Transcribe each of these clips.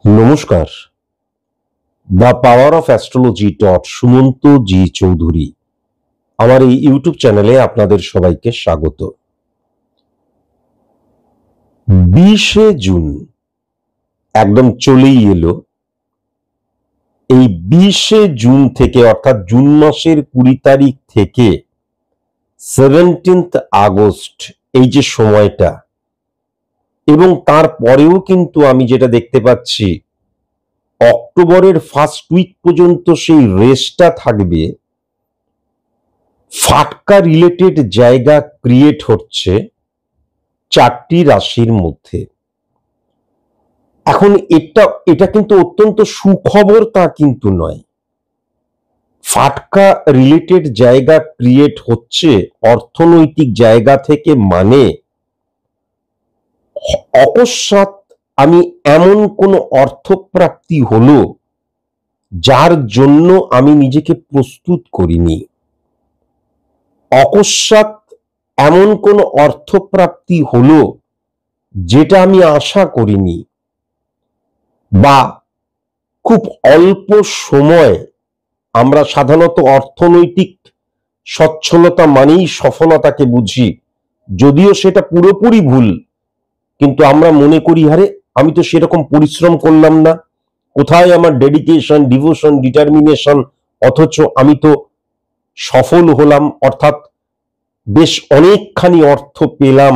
নমস্কার। The power of astrology dot Sumanta ji Chowdhury আমার এই ইউটিউব চ্যানেলে আপনাদের সবাইকে স্বাগত। 20শে জুন একদম চলেই এলো। এই 20শে জুন থেকে অর্থাৎ জুন মাসের 20 তারিখ থেকে 17th আগস্ট এই যে সময়টা, এবং তারপরেও কিন্তু আমি যেটা দেখতে পাচ্ছি অক্টোবরের ফার্স্ট উইক পর্যন্ত সেই রেসটা থাকবে। ফাটকা রিলেটেড জায়গা ক্রিয়েট হচ্ছে 4টি রাশির মধ্যে। এখন এটা কিন্তু অত্যন্ত সুখবর তা কিন্তু নয়। ফাটকা রিলেটেড জায়গা ক্রিয়েট হচ্ছে অর্থনৈতিক জায়গা থেকে, মানে অকস্মাৎ আমি এমন কোনো অর্থপ্রাপ্তি হলো যার জন্য আমি নিজেকে প্রস্তুত করিনি। অকস্মাৎ এমন কোনো অর্থপ্রাপ্তি হলো যেটা আমি আশা করিনি, বা খুব অল্প সময়। আমরা সাধারণত অর্থনৈতিক সচ্ছলতা মানেই সফলতাকে বুঝি, যদিও সেটা পুরোপুরি ভুল। কিন্তু আমরা মনে করি, আরে আমি তো সেরকম পরিশ্রম করলাম না, কোথায় আমার ডেডিকেশন, ডিভোশন, ডিটারমিনেশন, অথচ আমি তো সফল হলাম, অর্থাৎ বেশ অনেকখানি অর্থ পেলাম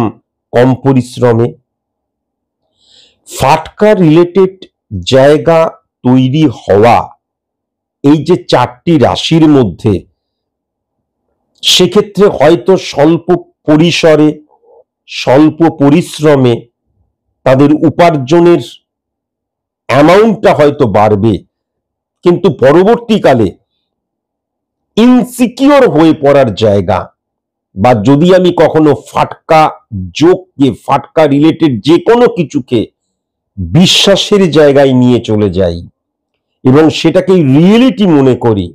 কম পরিশ্রমে। ফাটকা রিলেটেড জায়গা তৈরি হওয়া এই যে 4টি রাশির মধ্যে, সেক্ষেত্রে হয়তো স্বল্প পরিসরে, স্বল্প পরিশ্রমে তাদের উপার্জনের অ্যামাউন্টটা হয়তো বাড়বে, কিন্তু পরবর্তীকালে ইনসিকিউর হয়ে পড়ার জায়গা, বা যদি আমি কখনো ফাটকা যোগকে, ফাটকা রিলেটেড যে কোনো কিছুকে বিশ্বাসের জায়গায় নিয়ে চলে যাই এবং সেটাকে রিয়েলিটি মনে করি,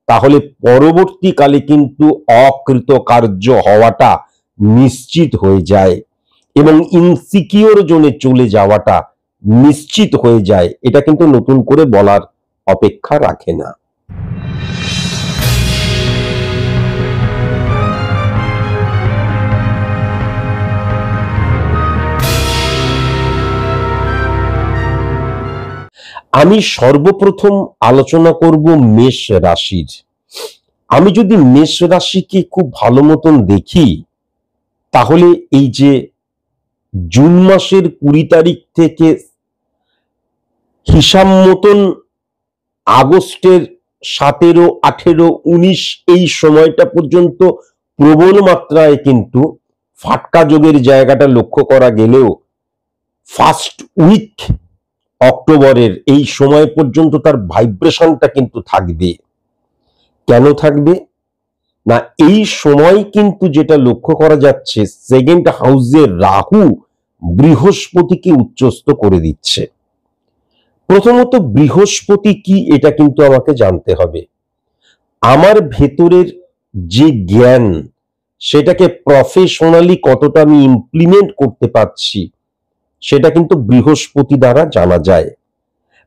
তাহলে পরবর্তীকালে কিন্তু অকৃতকার্য হওয়াটা নিশ্চিত হয়ে যায় এবং ইনসিকিউর জোনে চলে যাওয়াটা নিশ্চিত হয়ে যায়। এটা কিন্তু নতুন করে বলার অপেক্ষা রাখে না। আমি সর্বপ্রথম আলোচনা করব মেষ রাশির। আমি যদি মেষ রাশিকে খুব ভালো মতন দেখি, তাহলে এই যে জুন মাসের 20 তারিখ থেকে হিসাব মতন আগস্টের 17, 18, 19 এই সময়টা পর্যন্ত প্রবল মাত্রায় কিন্তু ফাটকা যোগের জায়গাটা লক্ষ্য করা গেলেও ফার্স্ট উইক অক্টোবরের এই সময় পর্যন্ত তার ভাইব্রেশনটা কিন্তু থাকবে। কেন থাকবে না, এই সময় কিন্তু যেটা লক্ষ্য করা যাচ্ছে, সেকেন্ড হাউসে রাহু বৃহস্পতিকে উচ্চস্থ করে দিচ্ছে। প্রথমত বৃহস্পতি কি এটা কিন্তু আমাকে জানতে হবে। আমার ভেতরের যে জ্ঞান, সেটাকে প্রফেশনালি কতটা আমি ইমপ্লিমেন্ট করতে পারছি, সেটা কিন্তু বৃহস্পতি দ্বারা জানা যায়।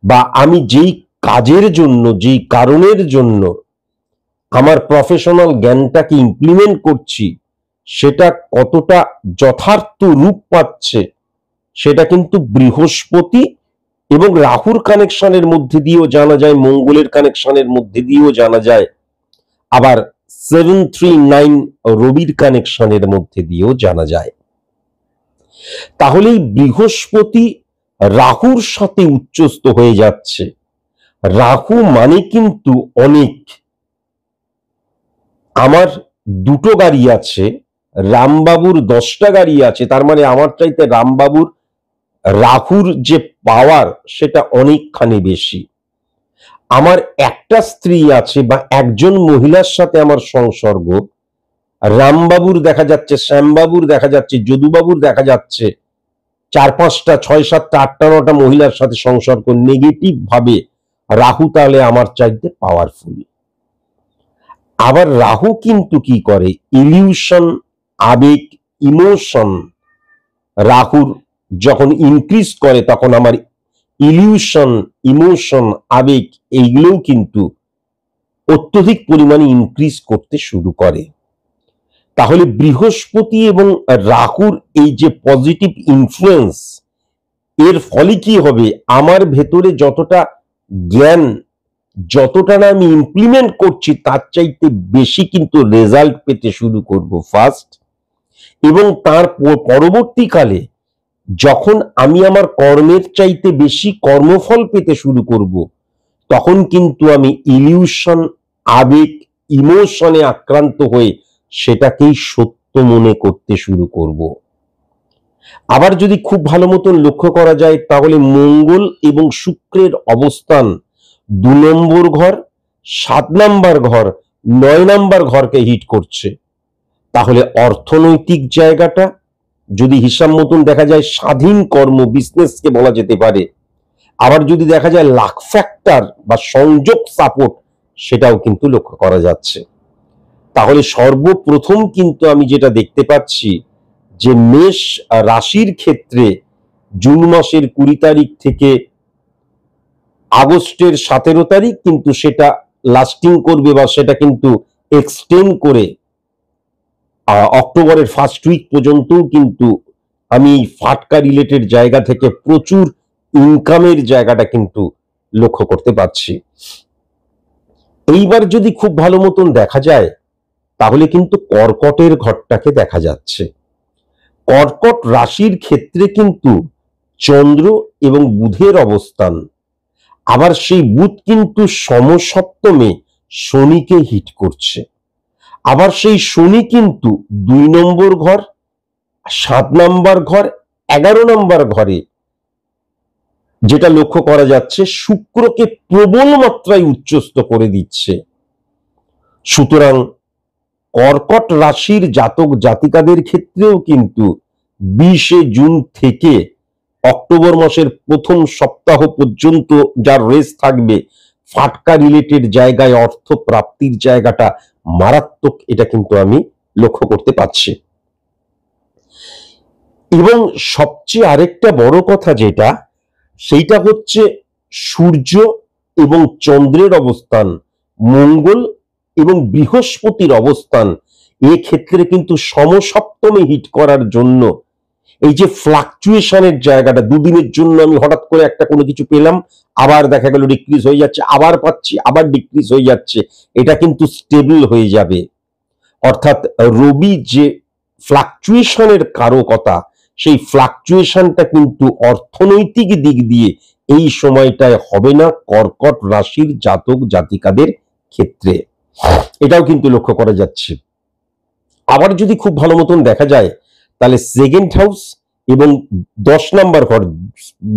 বা আমি যেই কাজের জন্য, যেই কারণের জন্য আমার প্রফেশনাল জ্ঞানটাকে ইমপ্লিমেন্ট করছি, সেটা কতটা যথার্থ রূপ পাচ্ছে, সেটা কিন্তু বৃহস্পতি এবং রাহুর কানেকশনের মধ্যে দিয়েও জানা যায়, মঙ্গলের কানেকশনের মধ্যে দিয়েও জানা যায়, আবার 739 রবির কানেকশনের মধ্যে দিয়েও জানা যায়। তাহলেই বৃহস্পতি রাহুর সাথে উচ্চস্থ হয়ে যাচ্ছে। রাহু মানে কিন্তু অনেক। আমার 2টো গাড়ি আছে, রামবাবুর 10টা গাড়ি আছে, তার মানে আমার চাইতে রামবাবুর রাহুর যে পাওয়ার সেটা অনেকখানি বেশি। আমার একটা স্ত্রী আছে বা একজন মহিলার সাথে আমার সংসর্গ, রামবাবুর দেখা যাচ্ছে, শ্যামবাবুর দেখা যাচ্ছে, যদুবাবুর দেখা যাচ্ছে 4, 5টা, 6, 7টা, 8টা, 9টা মহিলার সাথে সংসর্গ, নেগেটিভ ভাবে রাহু তাহলে আমার চাইতে পাওয়ারফুল। আবার রাহু কিন্তু কি করে, ইলিউশন, আবেগ, ইমোশন রাহুর যখন ইনক্রিজ করে, তখন আমার ইলিউশন, ইমোশন, আবেগ এইগুলোও কিন্তু অত্যধিক পরিমাণে ইনক্রিজ করতে শুরু করে। তাহলে বৃহস্পতি এবং রাহুর এই যে পজিটিভ ইনফ্লুয়েন্স, এর ফলে কি হবে, আমার ভেতরে যতটা জ্ঞান, যতটা না আমি ইমপ্লিমেন্ট করছি তার চাইতে বেশি কিন্তু রেজাল্ট পেতে শুরু করব ফার্স্ট। এবং তার পরবর্তীকালে যখন আমি আমার কর্মের চাইতে বেশি কর্মফল পেতে শুরু করব, তখন কিন্তু আমি ইলিউশন, আবেগ, ইমোশনে আক্রান্ত হয়ে সেটাকেই সত্য মনে করতে শুরু করব। আবার যদি খুব ভালো মতন লক্ষ্য করা যায়, তাহলে মঙ্গল এবং শুক্রের অবস্থান 2 নম্বর ঘর, 7 নম্বর ঘর, 9 নম্বর ঘরকে হিট করছে। তাহলে অর্থনৈতিক জায়গাটা যদি হিসাব মতন দেখা যায় স্বাধীন কর্ম, বিজনেসকে বলা যেতে পারে। আবার যদি দেখা যায় লাক ফ্যাক্টর বা সংযোগ সাপোর্ট, সেটাও কিন্তু লক্ষ্য করা যাচ্ছে। তাহলে সর্বপ্রথম কিন্তু আমি যেটা দেখতে পাচ্ছি যে মেষ রাশির ক্ষেত্রে জুন মাসের 20 তারিখ থেকে আগস্টের 17 তারিখ কিন্তু সেটা লাস্টিং করবে, বা সেটা কিন্তু এক্সটেন্ড করে অক্টোবরের ফার্স্ট উইক পর্যন্তও কিন্তু আমি এই ফাটকা রিলেটেড জায়গা থেকে প্রচুর ইনকামের জায়গাটা কিন্তু লক্ষ্য করতে পারছি। এইবার যদি খুব ভালো মতন দেখা যায়, তাহলে কিন্তু কর্কটের ঘরটাকে দেখা যাচ্ছে। কর্কট রাশির ক্ষেত্রে কিন্তু চন্দ্র এবং বুধের অবস্থান, আবার সেই বুধ কিন্তু সমসপ্তমে শনিকে হিট করছে। আবার সেই শনি কিন্তু 2 নম্বর ঘর, 7 নম্বর ঘর, 11 নম্বর ঘরে, যেটা লক্ষ্য করা যাচ্ছে শুক্রকে প্রবল মাত্রায় উচ্চস্থ করে দিচ্ছে। সুতরাং কর্কট রাশির জাতক জাতিকাদের ক্ষেত্রেও কিন্তু 20 জুন থেকে অক্টোবর মাসের প্রথম সপ্তাহ পর্যন্ত যার রেস থাকবে, ফাটকা রিলেটেড জায়গায় অর্থ প্রাপ্তির জায়গাটা মারাত্মক, এটা কিন্তু আমি লক্ষ্য করতে পারছি। এবং সবচেয়ে আরেকটা বড় কথা যেটা, সেইটা হচ্ছে সূর্য এবং চন্দ্রের অবস্থান, মঙ্গল এবং বৃহস্পতির অবস্থান, এক্ষেত্রে কিন্তু সমসপ্তমে হিট করার জন্য এই যে ফ্লাকচুয়েশনের জায়গাটা, দুদিনের জন্য আমি হঠাৎ করে একটা কোনো কিছু পেলাম, আবার দেখা গেল ডিক্রিজ হয়ে যাচ্ছে, আবার পাচ্ছি, আবার ডিক্রিজ হয়ে যাচ্ছে, এটা কিন্তু স্টেবল হয়ে যাবে। অর্থাৎ রবি যে ফ্লাকচুয়েশনের কারকতা, সেই ফ্লাকচুয়েশনটা কিন্তু অর্থনৈতিক দিক দিয়ে এই সময়টায় হবে না কর্কট রাশির জাতক জাতিকাদের ক্ষেত্রে, এটাও কিন্তু লক্ষ্য করা যাচ্ছে। আবার যদি খুব ভালো মতন দেখা যায়, তাহলে সেকেন্ড হাউস এবং 10 নম্বর ঘর,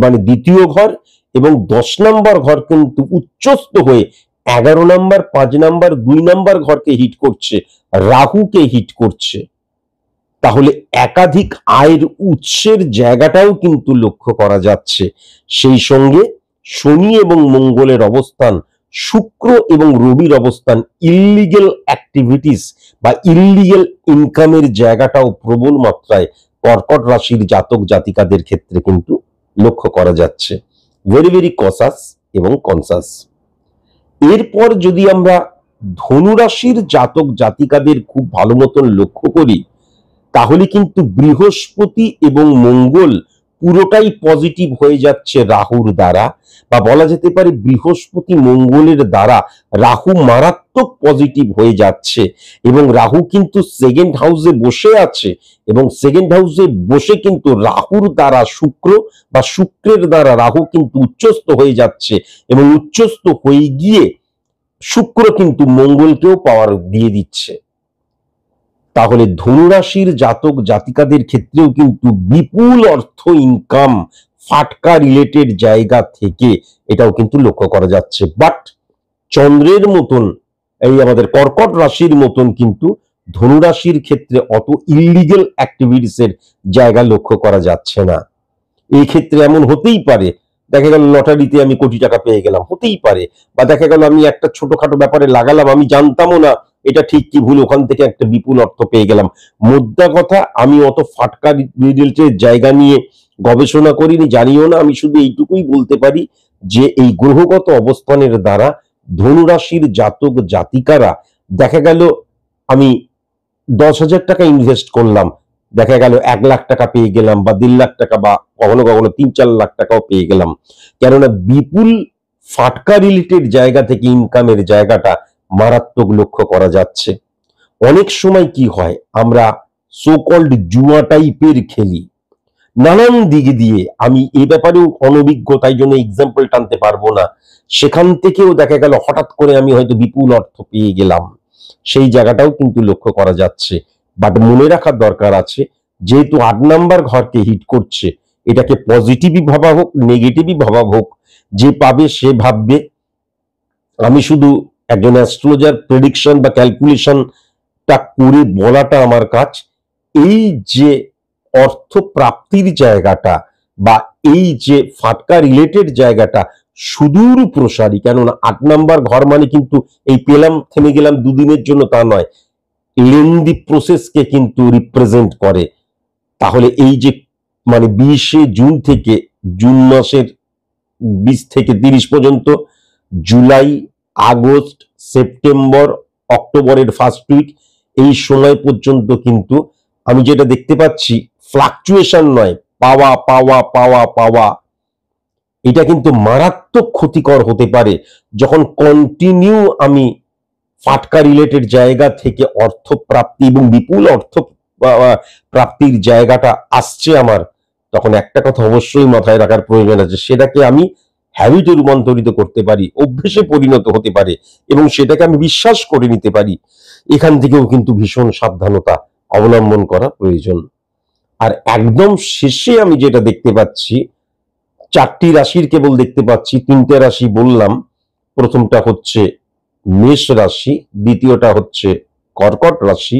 মানে দ্বিতীয় ঘর এবং 10 নম্বর ঘর কিন্তু উচ্চস্থ হয়ে 11 নম্বর, 5 নম্বর, 2 নম্বর ঘরকে হিট করছে, রাহুকে হিট করছে। তাহলে একাধিক আয়ের উৎসের জায়গাটাও কিন্তু লক্ষ্য করা যাচ্ছে। সেই সঙ্গে শনি এবং মঙ্গলের অবস্থান, শুক্র এবং রবির অবস্থান, ইললিগেল অ্যাক্টিভিটিস বা ইললিগেল ইনকামের জায়গাটাও প্রবল মাত্রায় কর্কট রাশির জাতক জাতিকাদের ক্ষেত্রে কিন্তু লক্ষ্য করা যাচ্ছে। ভেরি ভেরি কসাস এবং কনসাস। এরপর যদি আমরা ধনুরাশির জাতক জাতিকাদের খুব ভালো মতন লক্ষ্য করি, তাহলে কিন্তু বৃহস্পতি এবং মঙ্গল পুরোটাই পজিটিভ হয়ে যাচ্ছে রাহুর দ্বারা, বা বলা যেতে পারে বৃহস্পতি মঙ্গলের দ্বারা রাহু মারাত্মক পজিটিভ হয়ে যাচ্ছে। এবং রাহু কিন্তু সেকেন্ড হাউসে বসে আছে, এবং সেকেন্ড হাউসে বসে কিন্তু রাহুর দ্বারা শুক্র বা শুক্রের দ্বারা রাহু কিন্তু উচ্চস্থ হয়ে যাচ্ছে, এবং উচ্চস্থ হয়ে গিয়ে শুক্র কিন্তু মঙ্গলকেও পাওয়ার দিয়ে দিচ্ছে। তাহলে ধনুরাশির জাতক জাতিকাদের ক্ষেত্রেও কিন্তু বিপুল অর্থ ইনকাম ফাটকা রিলেটেড জায়গা থেকে এটাও কিন্তু লক্ষ্য করা যাচ্ছে। বাট চন্দ্রের মতন, এই আমাদের কর্কট রাশির মতন কিন্তু ধনুরাশির ক্ষেত্রে অত ইললিগেল অ্যাক্টিভিটিসের জায়গা লক্ষ্য করা যাচ্ছে না। এই ক্ষেত্রে এমন হতেই পারে, দেখা গেল লটারিতে আমি কোটি টাকা পেয়ে গেলাম, হতেই পারে, বা দেখা গেল আমি একটা ছোটখাটো ব্যাপারে লাগালাম, আমি জানতামও না এটা ঠিক কি ভুল, ওখান থেকে একটা বিপুল অর্থ পেয়ে গেলাম। মোদ্দা কথা, আমি অত ফাটকা রিলেটেড জায়গা নিয়ে গবেষণা করিনি, জানিও না। আমি শুধু এইটুকুই বলতে পারি যে এই গ্রহগত অবস্থানের দ্বারা ধনুরাশির জাতক জাতিকারা দেখা গেল আমি 10,000 টাকা ইনভেস্ট করলাম, দেখা গেল 1 লাখ টাকা পেয়ে গেলাম, বা 1.5 লাখ টাকা, বা কখনো কখনো 3-4 লাখ টাকাও পেয়ে গেলাম। কেননা বিপুল ফাটকা রিলেটেড জায়গা থেকে ইনকামের জায়গাটা মারাত্মক লক্ষ্য করা যাচ্ছে। অনেক সময় কি হয়, আমরা সো কল্ড জুয়া টাইপের খেলি নানান দিক দিয়ে। আমি এ ব্যাপারেও অনভিজ্ঞ, তাই জন্য এক্সাম্পল টানতে পারবো না। সেখান থেকেও দেখা গেল হঠাৎ করে আমি হয়তো বিপুল অর্থ পেয়ে গেলাম, সেই জায়গাটাও কিন্তু লক্ষ্য করা যাচ্ছে। বাট মনে রাখার দরকার আছে, যেহেতু 8 নাম্বার ঘরকে হিট করছে, এটাকে পজিটিভই ভাবা হোক নেগেটিভই ভাবা হোক, যে পাবে সে ভাববে। আমি শুধু একজন অ্যাস্ট্রোলজার, প্রেডিকশন বা ক্যালকুলেশনটা করে বলাটা আমার কাজ। এই যে অর্থ প্রাপ্তির জায়গাটা বা এই যে ফাটকা রিলেটেড জায়গাটা সুদূর প্রসারী, কেননা 8 নাম্বার ঘর মানে কিন্তু এই পেলাম থেমে গেলাম দুদিনের জন্য তা নয়, লেন্দি প্রসেসকে কিন্তু রিপ্রেজেন্ট করে। তাহলে এই যে মানে 20শে জুন থেকে জুন মাসের 20 থেকে 30 পর্যন্ত, জুলাই, আগস্ট, সেপ্টেম্বর, অক্টোবরের ফার্স্ট উইক, এই সময় পর্যন্ত কিন্তু আমি যেটা দেখতে পাচ্ছি ফ্লাকচুয়েশন নয়, পাওয়া পাওয়া পাওয়া পাওয়া, এটা কিন্তু মারাত্মক ক্ষতিকর হতে পারে যখন কন্টিনিউ আমি ফাটকা রিলেটেড জায়গা থেকে অর্থ প্রাপ্তি এবং বিপুল অর্থ প্রাপ্তির জায়গাটা আসছে আমার। তখন একটা কথা অবশ্যই মাথায় রাখার প্রয়োজন আছে, সেটাকে আমি হ্যাবিটে রূপান্তরিত করতে পারি, অভ্যেসে পরিণত হতে পারে, এবং সেটাকে আমি বিশ্বাস করে নিতে পারি। এখান থেকেও কিন্তু ভীষণ সাবধানতা অবলম্বন করা প্রয়োজন। আর একদম শেষে আমি যেটা দেখতে পাচ্ছি, 4টি রাশির কেবল দেখতে পাচ্ছি, 3টে রাশি বললাম। প্রথমটা হচ্ছে মেষ রাশি, দ্বিতীয়টা হচ্ছে কর্কট রাশি,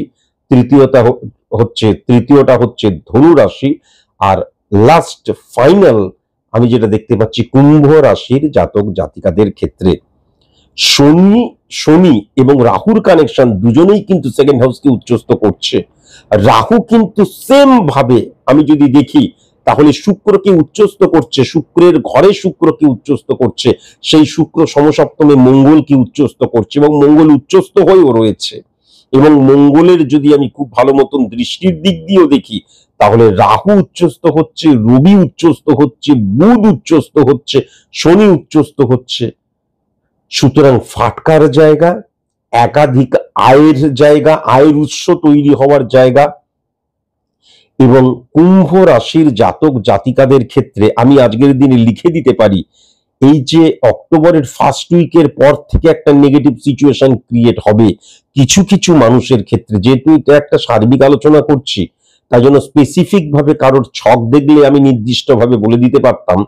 তৃতীয়টা হচ্ছে ধনু রাশি, আর লাস্ট ফাইনাল আমি যেটা দেখতে পাচ্ছি কুম্ভ রাশির জাতক জাতিকাদের ক্ষেত্রে শনি এবং রাহুর কানেকশন দুজনেই কিন্তু সেকেন্ড হাউসকে উচ্চস্থ করছে। রাহু কিন্তু সেম ভাবে আমি যদি দেখি তাহলে শুক্রকে উচ্চস্থ করছে, শুক্রের ঘরে শুক্রকে উচ্চস্থ করছে, সেই শুক্র সমসপ্তমে মঙ্গলকে উচ্চস্থ করছে, এবং মঙ্গল উচ্চস্থ হয়েও রয়েছে। এবং মঙ্গলের যদি আমি খুব ভালো মতন দৃষ্টির দিক দিয়েও দেখি, তাহলে রাহু উচ্চস্থ হচ্ছে, রবি উচ্চস্থ হচ্ছে, বুধ উচ্চস্থ হচ্ছে, শনি উচ্চস্থ হচ্ছে। সুতরাং ফাটকার জায়গা, একাধিক আয়ের জায়গা, আয়ের উৎস তৈরি হওয়ার জায়গা। এবং কুম্ভ রাশির জাতক জাতিকাদের ক্ষেত্রে আমি আজকের দিনে লিখে দিতে পারি, এই যে অক্টোবরের ফার্স্ট উইকের পর থেকে একটা নেগেটিভ সিচুয়েশন ক্রিয়েট হবে কিছু কিছু মানুষের ক্ষেত্রে। যেহেতু এটা একটা সার্বিক আলোচনা করছি, তাই জন্য স্পেসিফিক ভাবে কারোর ছক দেখলে আমি নির্দিষ্টভাবে বলে দিতে পারতাম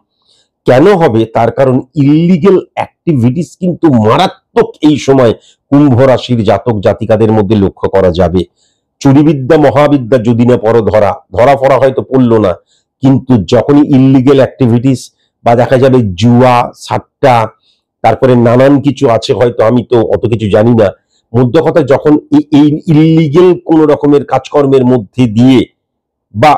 কেন হবে। তার কারণ ইল্লিগেল অ্যাক্টিভিটিস কিন্তু মারাত্মক এই সময় কুম্ভ রাশির জাতক জাতিকাদের মধ্যে লক্ষ্য করা যাবে। চুরিবিদ্যা মহাবিদ্যা যদি না ধরা পড়া হয়তো পড়লো না, কিন্তু যখনই ইল্লিগেল অ্যাক্টিভিটিস বা দেখা যাবে জুয়া, সাট্টা, তারপরে নানান কিছু আছে, হয়তো আমি তো অত কিছু জানি না, মধ্য কথা যখন এই ইল্লিগেল কোন রকমের কাজকর্মের মধ্যে দিয়ে বা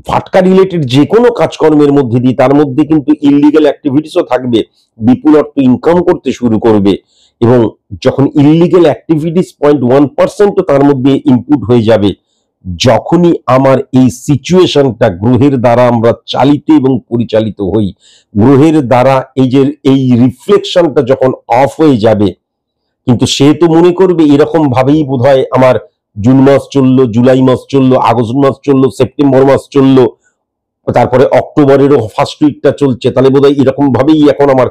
ফাটকা রিলেটেড যে কোনো কাজকর্মের মধ্যে দিয়ে, তার মধ্যে কিন্তু ইল্লিগেল অ্যাক্টিভিটিসও থাকবে, বিপুল অর্থ ইনকাম করতে শুরু করবে। এবং যখন ইল্লিগেল অ্যাক্টিভিটিস 0.1% তার মধ্যে ইনপুট হয়ে যাবে, যখনই আমার এই সিচুয়েশনটা গ্রহের দ্বারা আমরা চালিত এবং পরিচালিত হই, গ্রহের দ্বারা এই রিফ্লেকশনটা যখন অফ হয়ে যাবে, কিন্তু সে তো মনে করবে এরকম ভাবেই বোধহয় আমার জুন মাস চললো, জুলাই মাস চললো, আগস্ট মাস চললো, সেপ্টেম্বর মাস চললো, তারপরে অক্টোবরেরও ফার্স্ট উইকটা চলছে, তাহলে বোধহয় এরকম ভাবেই এখন আমার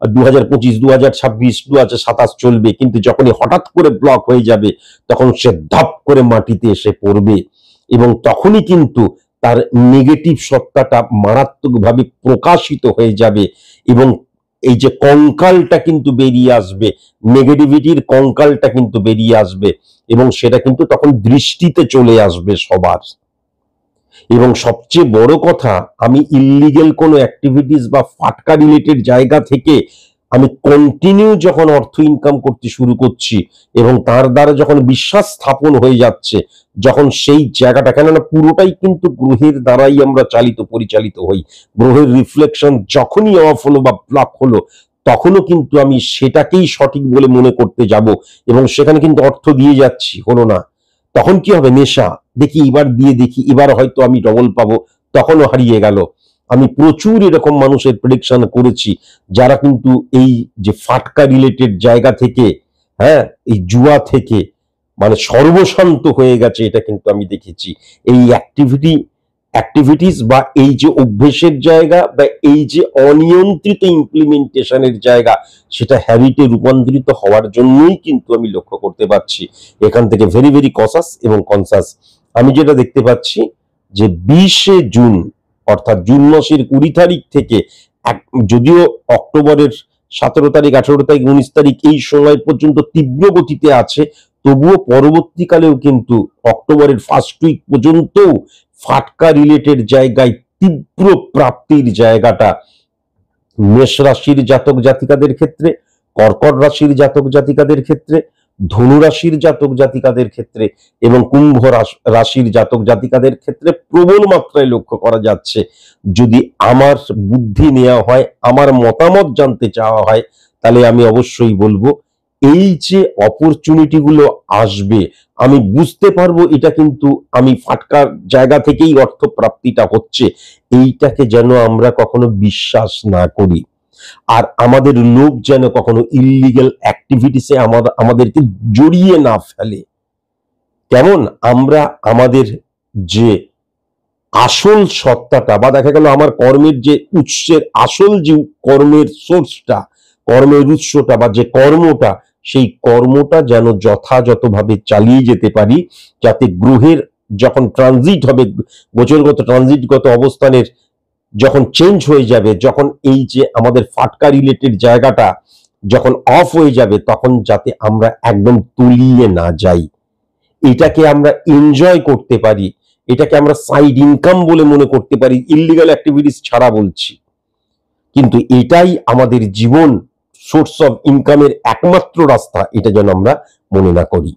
2025, 2026, 2027 চলবে। কিন্তু যখনই হঠাৎ করে ব্লক হয়ে যাবে, তখন সে ধপ করে মাটিতে এসে পড়বে, এবং তখনই কিন্তু তার নেগেটিভ সত্তাটা মারাত্মকভাবে প্রকাশিত হয়ে যাবে, এবং এই যে কঙ্কালটা কিন্তু বেরিয়ে আসবে, নেগেটিভিটির কঙ্কালটা কিন্তু বেরিয়ে আসবে, এবং সেটা কিন্তু তখন দৃষ্টিতে চলে আসবে সবার। এবং সবচেয়ে বড় কথা, আমি ইল্লিগেল কোনো অ্যাক্টিভিটিস বা ফাটকা রিলেটেড জায়গা থেকে আমি কন্টিনিউ যখন অর্থ ইনকাম করতে শুরু করছি এবং তার দ্বারা যখন বিশ্বাস স্থাপন হয়ে যাচ্ছে, যখন সেই জায়গাটা, কেননা পুরোটাই কিন্তু গ্রহের দ্বারাই আমরা পরিচালিত হই। গ্রহের রিফ্লেকশন যখনই অফ হলো বা প্লাক হলো, তখনও কিন্তু আমি সেটাকেই সঠিক বলে মনে করতে যাব এবং সেখানে কিন্তু অর্থ দিয়ে যাচ্ছি, হলো না। তখন কি হবে? নেশা, দেখি এবার দিয়ে দেখি, এবার হয়তো আমি ডবল পাবো, তখনও হারিয়ে গেল। আমি প্রচুর এরকম মানুষের প্রেডিকশন করেছি যারা কিন্তু এই যে ফাটকা রিলেটেড জায়গা থেকে, হ্যাঁ, এই জুয়া থেকে মানে সর্বশান্ত হয়ে গেছে, এটা কিন্তু আমি দেখেছি। এই অ্যাক্টিভিটিস বা এই যে অভ্যেসের জায়গা বা এই যে অনিয়ন্ত্রিত ইমপ্লিমেন্টেশনের জায়গা, সেটা হ্যাবিটে রূপান্তরিত হওয়ার জন্যই কিন্তু আমি লক্ষ্য করতে পারছি। এখান থেকে ভেরি ভেরি কসাস এবং কনসাস। আমি যেটা দেখতে পাচ্ছি যে 20শে জুন, অর্থাৎ জুন মাসের 20 তারিখ থেকে, যদিও অক্টোবরের 17 তারিখ, 18 তারিখ, 19 তারিখ এই সময় পর্যন্ত তীব্র গতিতে আছে, তবুও পরবর্তীকালেও কিন্তু অক্টোবরের ফার্স্ট উইক পর্যন্তও ফাটকা রিলেটেড জায়গায় তীব্র প্রাপ্তির জায়গাটা মেষ রাশির জাতক জাতিকাদের ক্ষেত্রে, কর্কট রাশির জাতক জাতিকাদের ক্ষেত্রে, ধনু রাশির জাতক জাতিকাদের ক্ষেত্রে এবং কুম্ভ রাশির জাতক জাতিকাদের ক্ষেত্রে প্রবল মাত্রায় লক্ষ্য করা যাচ্ছে। যদি আমার বুদ্ধি নেওয়া হয়, আমার মতামত জানতে চাওয়া হয়, তাহলে আমি অবশ্যই বলবো এই যে অপরচুনিটি গুলো আসবে, আমি বুঝতে পারবো এটা কিন্তু আমি ফাটকার জায়গা থেকেই অর্থ প্রাপ্তিটা হচ্ছে, এইটাকে যেন আমরা কখনো বিশ্বাস না করি। আর আমাদের লোভ যেন কখনো ইল্লিগাল অ্যাক্টিভিটিসে আমাদেরকে জড়িয়ে না ফেলে। কেমন আমরা আমাদের যে আসল সত্তাটা, বা দেখা গেল আমার কর্মের যে উৎসের আসল যে কর্মের সোর্সটা, কর্মের উৎসটা বা যে কর্মটা, সেই কর্মটা যেন যথাযথভাবে চালিয়ে যেতে পারি, যাতে গ্রহের যখন ট্রানজিট হবে, গোচরগত ট্রানজিটগত অবস্থানের যখন চেঞ্জ হয়ে যাবে, যখন এই যে আমাদের ফাটকা রিলেটেড জায়গাটা যখন অফ হয়ে যাবে, তখন যাতে আমরা একদম তলিয়ে না যাই, এটাকে আমরা এনজয় করতে পারি, এটাকে আমরা সাইড ইনকাম বলে মনে করতে পারি, ইল্লিগাল অ্যাক্টিভিটিস ছাড়া বলছি। কিন্তু এটাই আমাদের জীবন, সোর্স অফ ইনকামের একমাত্র রাস্তা, এটা যেন আমরা মনে না করি।